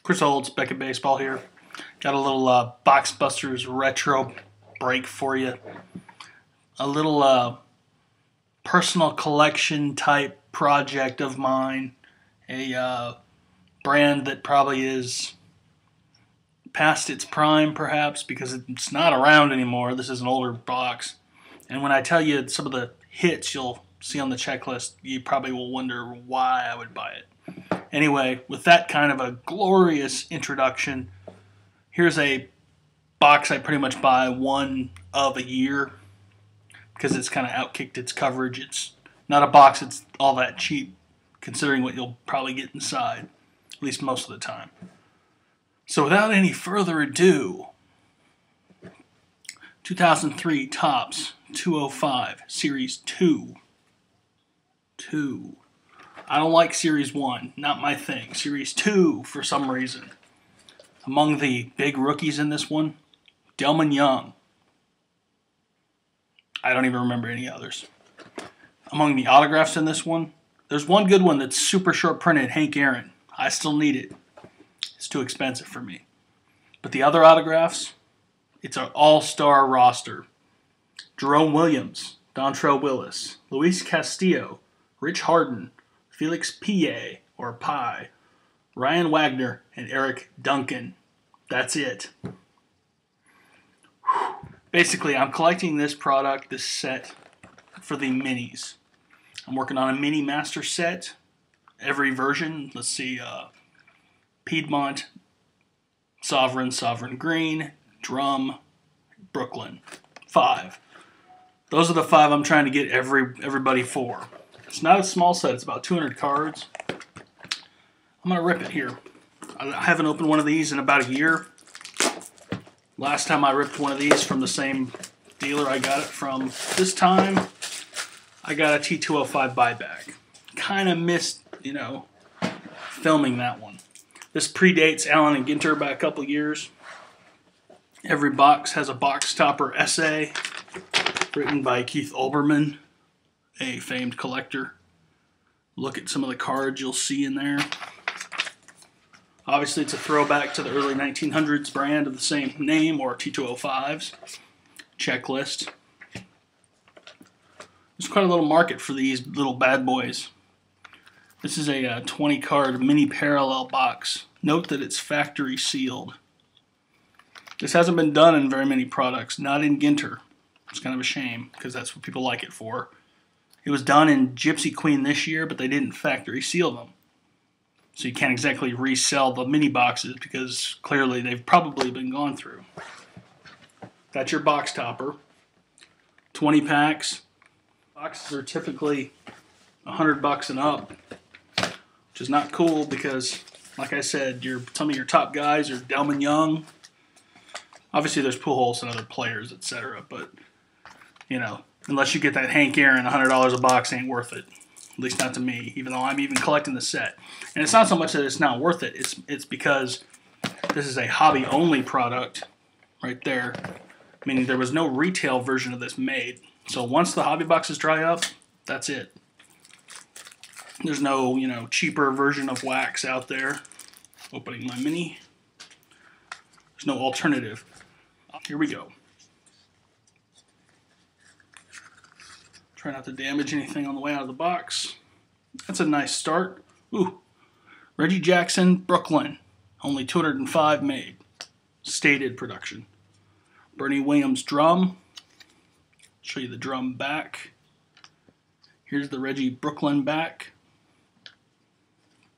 Chris Olds, Beckett Baseball here. Got a little Box Busters retro break for you. A little personal collection type project of mine. A brand that probably is past its prime, perhaps, because it's not around anymore. This is an older box. And when I tell you some of the hits you'll see on the checklist, you probably will wonder why I would buy it. Anyway, with that kind of a glorious introduction, here's a box I pretty much buy one of a year because it's kind of outkicked its coverage. It's not a box that's all that cheap considering what you'll probably get inside, at least most of the time. So without any further ado, 2003 Topps 205 Series 2. I don't like Series 1, not my thing. Series 2, for some reason. Among the big rookies in this one, Delman Young. I don't even remember any others. Among the autographs in this one, there's one good one that's super short printed, Hank Aaron. I still need it. It's too expensive for me. But the other autographs, it's an all-star roster. Jerome Williams, Dontrelle Willis, Luis Castillo, Rich Harden, Felix Pie, or Pie, Ryan Wagner, and Eric Duncan. That's it. Basically, I'm collecting this product, this set, for the minis. I'm working on a mini master set. Every version, let's see, Piedmont, Sovereign Green, Drum, Brooklyn. 5. Those are the 5 I'm trying to get everybody for. It's not a small set. It's about 200 cards. I'm going to rip it here. I haven't opened one of these in about a year. Last time I ripped one of these from the same dealer I got it from, this time I got a T205 buyback. Kind of missed, filming that one. This predates Allen and Ginter by a couple years. Every box has a box topper essay written by Keith Olbermann, a famed collector. Look at some of the cards you'll see in there. Obviously, it's a throwback to the early 1900s brand of the same name, or T205s. Checklist. There's quite a little market for these little bad boys. This is a 20-card mini parallel box. Note that it's factory sealed. This hasn't been done in very many products, not in Ginter. It's kind of a shame, because that's what people like it for. It was done in Gypsy Queen this year, but they didn't factory seal them. So you can't exactly resell the mini boxes because clearly they've probably been gone through. That's your box topper. 20 packs. Boxes are typically $100 and up, which is not cool because, like I said, some of your top guys are Delman Young. Obviously, there's Pujols and other players, etc. But, unless you get that Hank Aaron, $100 a box ain't worth it. At least not to me, even though I'm even collecting the set. And it's not so much that it's not worth it. It's because this is a hobby-only product right there. Meaning there was no retail version of this made. So once the hobby boxes dry up, that's it. There's no, cheaper version of wax out there. Opening my mini. There's no alternative. Here we go. Try not to damage anything on the way out of the box. That's a nice start. Ooh. Reggie Jackson, Brooklyn. Only 205 made. Stated production. Bernie Williams drum. Show you the drum back. Here's the Reggie Brooklyn back.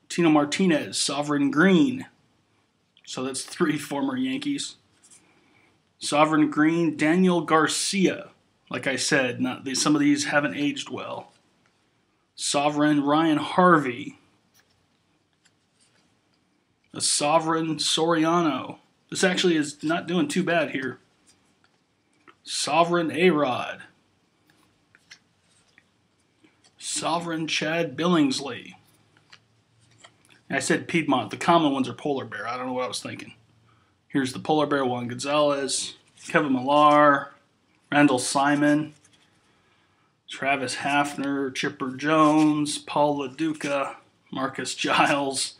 Tino Martinez, Sovereign Green. So that's 3 former Yankees. Sovereign Green, Daniel Garcia. Like I said, some of these haven't aged well. Sovereign, Ryan Harvey. A Sovereign, Soriano. This actually is not doing too bad here. Sovereign, A-Rod. Sovereign, Chad Billingsley. I said Piedmont. The common ones are Polar Bear. I don't know what I was thinking. Here's the Polar Bear, Juan Gonzalez, Kevin Millar, Randall Simon, Travis Hafner, Chipper Jones, Paul LaDuca, Marcus Giles,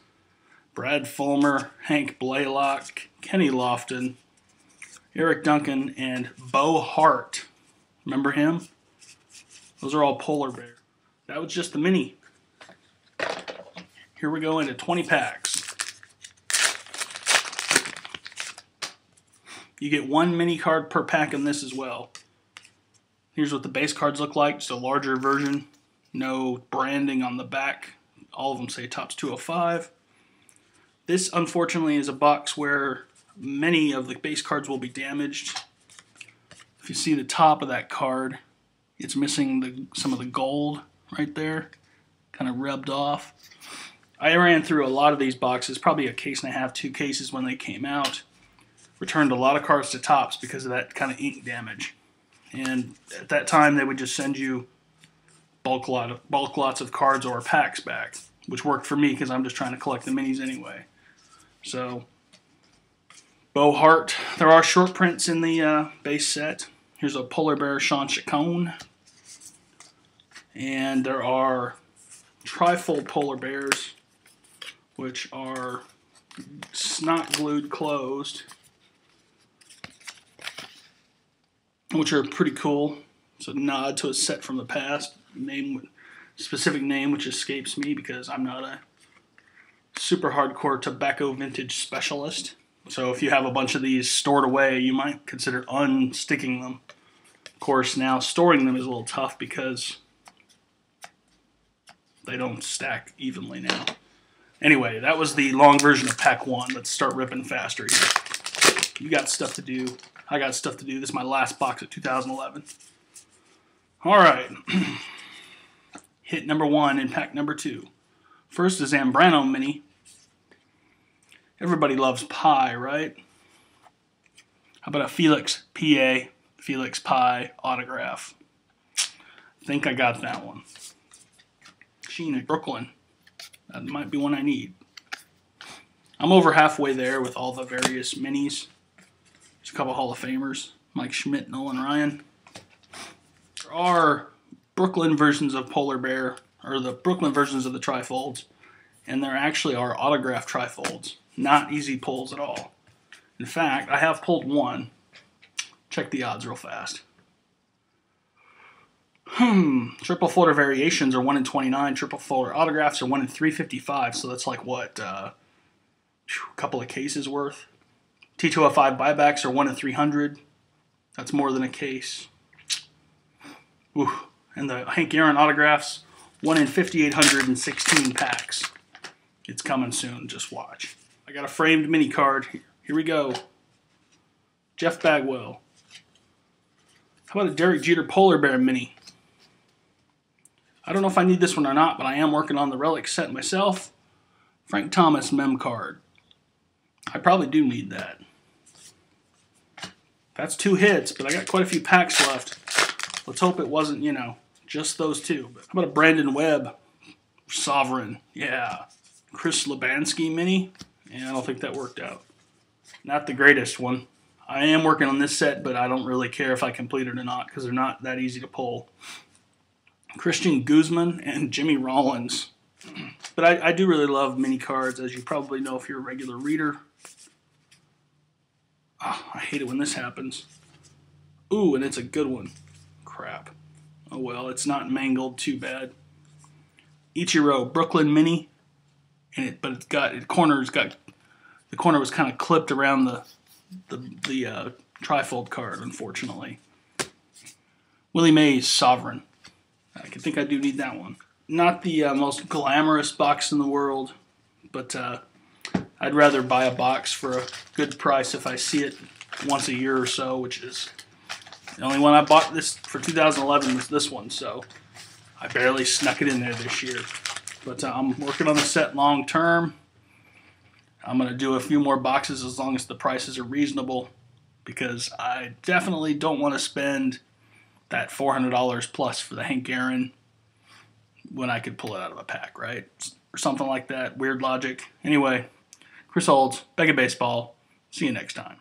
Brad Fulmer, Hank Blaylock, Kenny Lofton, Eric Duncan, and Bo Hart. Remember him? Those are all polar bears. That was just the mini. Here we go into 20 packs. You get one mini card per pack in this as well. Here's what the base cards look like, just a larger version. No branding on the back. All of them say Topps 205. This, unfortunately, is a box where many of the base cards will be damaged. If you see the top of that card, it's missing some of the gold right there, kind of rubbed off. I ran through a lot of these boxes, probably a case and a half, 2 cases when they came out. Returned a lot of cards to Topps because of that kind of ink damage. And at that time, they would just send you bulk lots of cards or packs back, which worked for me because I'm just trying to collect the minis anyway. So, Bo Hart. There are short prints in the base set. Here's a polar bear Sean Chacon. And there are trifold polar bears, which are not glued closed, which are pretty cool. It's a nod to a set from the past. Specific name which escapes me because I'm not a super hardcore tobacco vintage specialist. So if you have a bunch of these stored away, you might consider unsticking them. Of course, now storing them is a little tough because they don't stack evenly now. Anyway, that was the long version of pack 1. Let's start ripping faster here. You got stuff to do. I got stuff to do. This is my last box of 2011. All right. Hit number 1 in pack number 2. First is Zambrano Mini. Everybody loves pie, right? How about a Felix PA, Felix Pie autograph? I think I got that one. Sheena Brooklyn. That might be one I need. I'm over halfway there with all the various minis. There's a couple Hall of Famers. Mike Schmidt, Nolan Ryan. There are Brooklyn versions of Polar Bear, or the Brooklyn versions of the trifolds, and there actually are autographed trifolds. Not easy pulls at all. In fact, I have pulled one. Check the odds real fast. Triple folder variations are 1 in 29. Triple folder autographs are 1 in 355. So that's like what, a couple of cases worth. T205 buybacks are 1 in 300. That's more than a case. Ooh. And the Hank Aaron autographs, 1 in 5,816 packs. It's coming soon. Just watch. I got a framed mini card. Here we go. Jeff Bagwell. How about a Derek Jeter Polar Bear mini? I don't know if I need this one or not, but I am working on the relic set myself. Frank Thomas mem card. I probably do need that. That's 2 hits, but I got quite a few packs left. Let's hope it wasn't, you know, just those 2. But how about a Brandon Webb Sovereign? Yeah. Chris Labansky mini? Yeah, I don't think that worked out. Not the greatest one. I am working on this set, but I don't really care if I complete it or not because they're not that easy to pull. Christian Guzman and Jimmy Rollins. But I do really love mini cards, as you probably know if you're a regular reader. Oh, I hate it when this happens. Ooh, and it's a good one. Crap. Oh well, it's not mangled too bad. Ichiro Brooklyn mini, but it's got the corner was kind of clipped around the trifold card, unfortunately. Willie Mays Sovereign. I think I do need that one. Not the most glamorous box in the world, but I'd rather buy a box for a good price if I see it once a year or so, which is the only one I bought this for 2011 was this one, so I barely snuck it in there this year. But I'm working on the set long term. I'm going to do a few more boxes as long as the prices are reasonable, because I definitely don't want to spend that $400 plus for the Hank Aaron when I could pull it out of a pack, right? Or something like that. Weird logic. Anyway, Chris Olds, Beckett Baseball. See you next time.